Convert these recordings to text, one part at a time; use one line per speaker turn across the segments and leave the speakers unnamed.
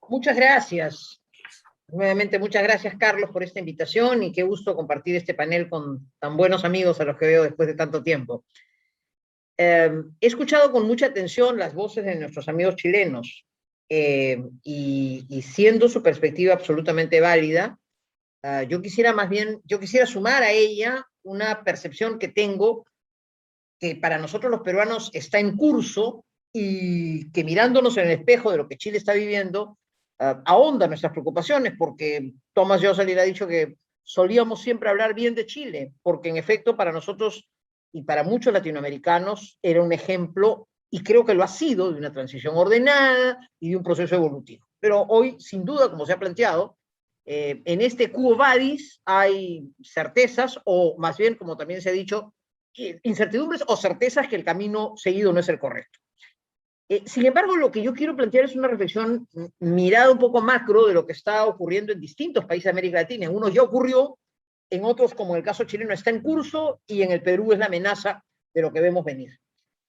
Muchas gracias. Nuevamente, muchas gracias, Carlos, por esta invitación y qué gusto compartir este panel con tan buenos amigos a los que veo después de tanto tiempo. He escuchado con mucha atención las voces de nuestros amigos chilenos y siendo su perspectiva absolutamente válida, yo quisiera sumar a ella una percepción que tengo que para nosotros los peruanos está en curso y que mirándonos en el espejo de lo que Chile está viviendo, ahonda nuestras preocupaciones, porque Thomas Josel ha dicho que solíamos siempre hablar bien de Chile, porque en efecto para nosotros y para muchos latinoamericanos era un ejemplo, y creo que lo ha sido, de una transición ordenada y de un proceso evolutivo. Pero hoy, sin duda, como se ha planteado, en este quo vadis hay certezas, o más bien, como también se ha dicho, incertidumbres o certezas que el camino seguido no es el correcto. Sin embargo, lo que yo quiero plantear es una reflexión mirada un poco macro de lo que está ocurriendo en distintos países de América Latina. En unos ya ocurrió, en otros, como en el caso chileno, está en curso, y en el Perú es la amenaza de lo que vemos venir.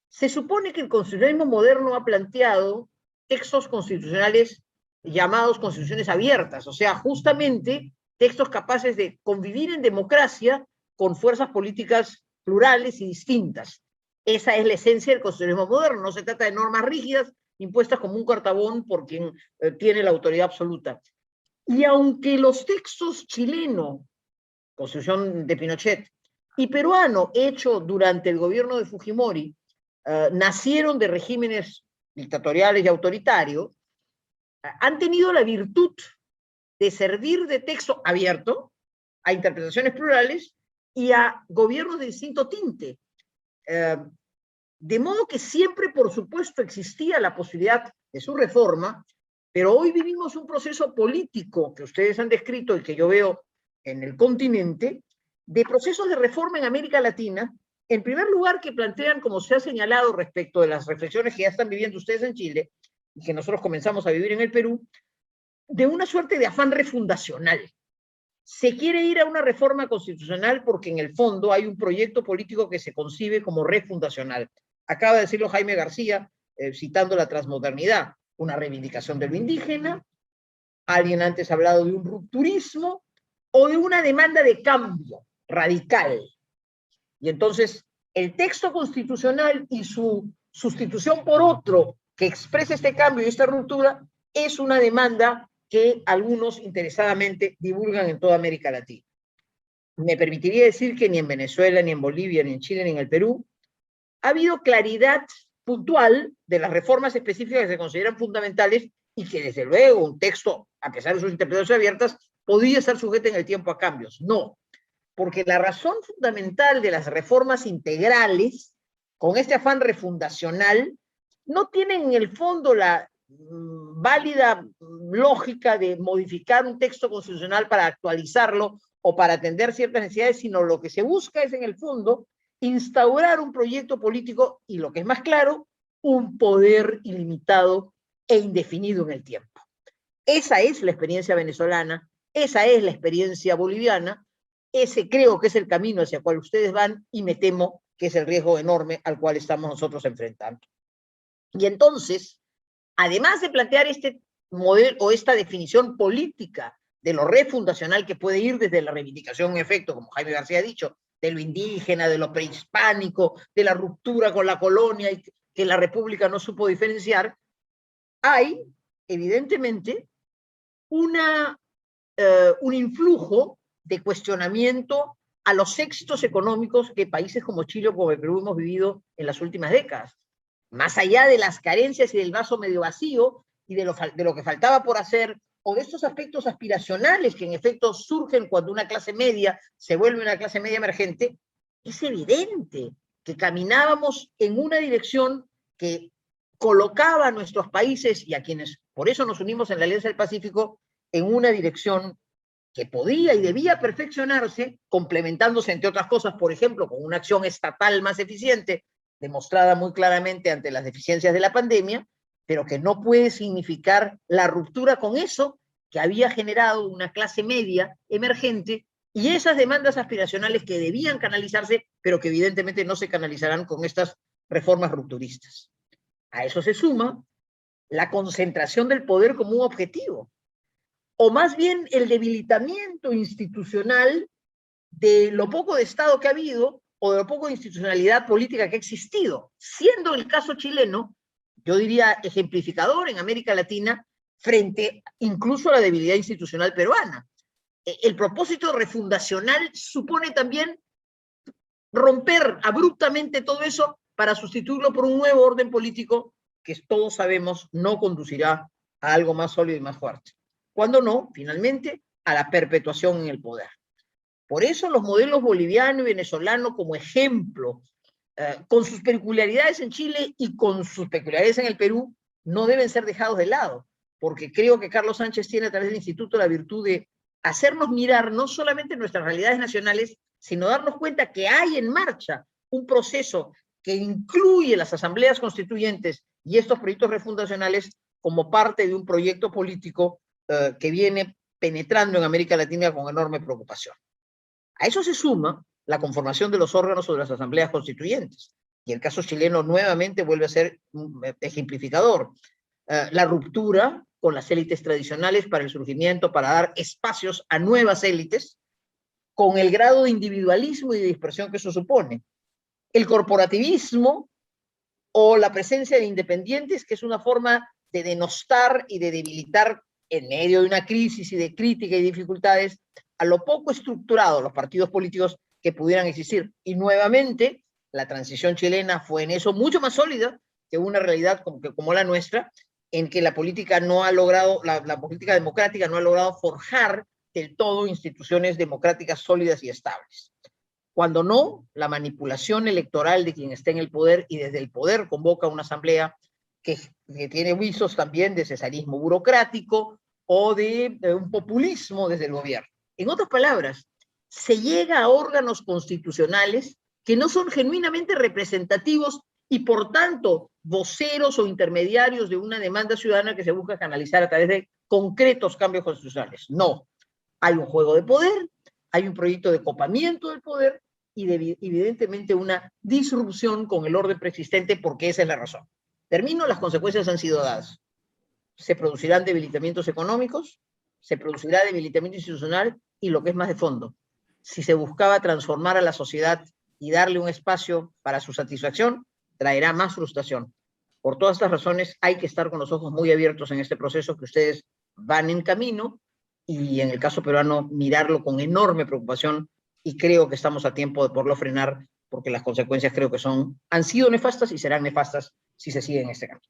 Se supone que el constitucionalismo moderno ha planteado textos constitucionales llamados constituciones abiertas, o sea, justamente textos capaces de convivir en democracia con fuerzas políticas plurales y distintas. Esa es la esencia del constitucionalismo moderno. No se trata de normas rígidas impuestas como un cartabón por quien tiene la autoridad absoluta. Y aunque los textos chileno, Constitución de Pinochet, y peruano, hecho durante el gobierno de Fujimori, nacieron de regímenes dictatoriales y autoritarios, han tenido la virtud de servir de texto abierto a interpretaciones plurales y a gobiernos de distinto tinte. De modo que siempre, por supuesto, existía la posibilidad de su reforma, pero hoy vivimos un proceso político que ustedes han descrito y que yo veo en el continente, de procesos de reforma en América Latina, en primer lugar que plantean, como se ha señalado respecto de las reflexiones que ya están viviendo ustedes en Chile y que nosotros comenzamos a vivir en el Perú, de una suerte de afán refundacional. Se quiere ir a una reforma constitucional porque en el fondo hay un proyecto político que se concibe como refundacional. Acaba de decirlo Jaime García, citando la transmodernidad, una reivindicación de lo indígena, alguien antes ha hablado de un rupturismo o de una demanda de cambio radical. Y entonces el texto constitucional y su sustitución por otro que exprese este cambio y esta ruptura es una demanda que algunos interesadamente divulgan en toda América Latina. Me permitiría decir que ni en Venezuela, ni en Bolivia, ni en Chile, ni en el Perú ha habido claridad puntual de las reformas específicas que se consideran fundamentales y que desde luego un texto, a pesar de sus interpretaciones abiertas, podría estar sujeto en el tiempo a cambios. No, porque la razón fundamental de las reformas integrales, con este afán refundacional, no tienen en el fondo la válida lógica de modificar un texto constitucional para actualizarlo o para atender ciertas necesidades, sino lo que se busca es en el fondo instaurar un proyecto político y, lo que es más claro, un poder ilimitado e indefinido en el tiempo. Esa es la experiencia venezolana, esa es la experiencia boliviana, ese creo que es el camino hacia el cual ustedes van y me temo que es el riesgo enorme al cual estamos nosotros enfrentando. Y entonces, además de plantear este modelo o esta definición política de lo refundacional que puede ir desde la reivindicación en efecto, como Jaime García ha dicho, de lo indígena, de lo prehispánico, de la ruptura con la colonia y que la República no supo diferenciar, hay evidentemente un influjo de cuestionamiento a los éxitos económicos que países como Chile o como el Perú hemos vivido en las últimas décadas. Más allá de las carencias y del vaso medio vacío y de lo que faltaba por hacer, o de estos aspectos aspiracionales que en efecto surgen cuando una clase media se vuelve una clase media emergente, es evidente que caminábamos en una dirección que colocaba a nuestros países y a quienes por eso nos unimos en la Alianza del Pacífico en una dirección que podía y debía perfeccionarse, complementándose, entre otras cosas, por ejemplo, con una acción estatal más eficiente, demostrada muy claramente ante las deficiencias de la pandemia, pero que no puede significar la ruptura con eso que había generado una clase media emergente y esas demandas aspiracionales que debían canalizarse, pero que evidentemente no se canalizarán con estas reformas rupturistas. A eso se suma la concentración del poder como un objetivo, o más bien el debilitamiento institucional de lo poco de Estado que ha habido o de lo poco de institucionalidad política que ha existido, siendo el caso chileno, yo diría, ejemplificador en América Latina frente incluso a la debilidad institucional peruana. El propósito refundacional supone también romper abruptamente todo eso para sustituirlo por un nuevo orden político que todos sabemos no conducirá a algo más sólido y más fuerte. Cuando no, finalmente, a la perpetuación en el poder. Por eso los modelos boliviano y venezolano como ejemplo, con sus peculiaridades en Chile y con sus peculiaridades en el Perú, no deben ser dejados de lado, porque creo que Carlos Sánchez tiene a través del Instituto la virtud de hacernos mirar no solamente nuestras realidades nacionales, sino darnos cuenta que hay en marcha un proceso que incluye las asambleas constituyentes y estos proyectos refundacionales como parte de un proyecto político que viene penetrando en América Latina con enorme preocupación. A eso se suma la conformación de los órganos o de las asambleas constituyentes, y el caso chileno nuevamente vuelve a ser ejemplificador. La ruptura con las élites tradicionales para el surgimiento, para dar espacios a nuevas élites, con el grado de individualismo y de dispersión que eso supone. El corporativismo o la presencia de independientes, que es una forma de denostar y de debilitar en medio de una crisis y de crítica y dificultades a lo poco estructurado los partidos políticos que pudieran existir. Y nuevamente, la transición chilena fue en eso mucho más sólida que una realidad como la nuestra, en que la política no ha logrado, la política democrática no ha logrado forjar del todo instituciones democráticas sólidas y estables. Cuando no, la manipulación electoral de quien está en el poder y desde el poder convoca una asamblea que tiene visos también de cesarismo burocrático o de un populismo desde el gobierno. En otras palabras, se llega a órganos constitucionales que no son genuinamente representativos y por tanto voceros o intermediarios de una demanda ciudadana que se busca canalizar a través de concretos cambios constitucionales. No, hay un juego de poder, hay un proyecto de copamiento del poder y evidentemente una disrupción con el orden preexistente, porque esa es la razón. Termino, las consecuencias han sido dadas. Se producirán debilitamientos económicos, se producirá debilitamiento institucional y lo que es más de fondo, si se buscaba transformar a la sociedad y darle un espacio para su satisfacción, traerá más frustración. Por todas estas razones hay que estar con los ojos muy abiertos en este proceso que ustedes van en camino y en el caso peruano mirarlo con enorme preocupación y creo que estamos a tiempo de poderlo frenar porque las consecuencias creo que han sido nefastas y serán nefastas si se sigue en este camino.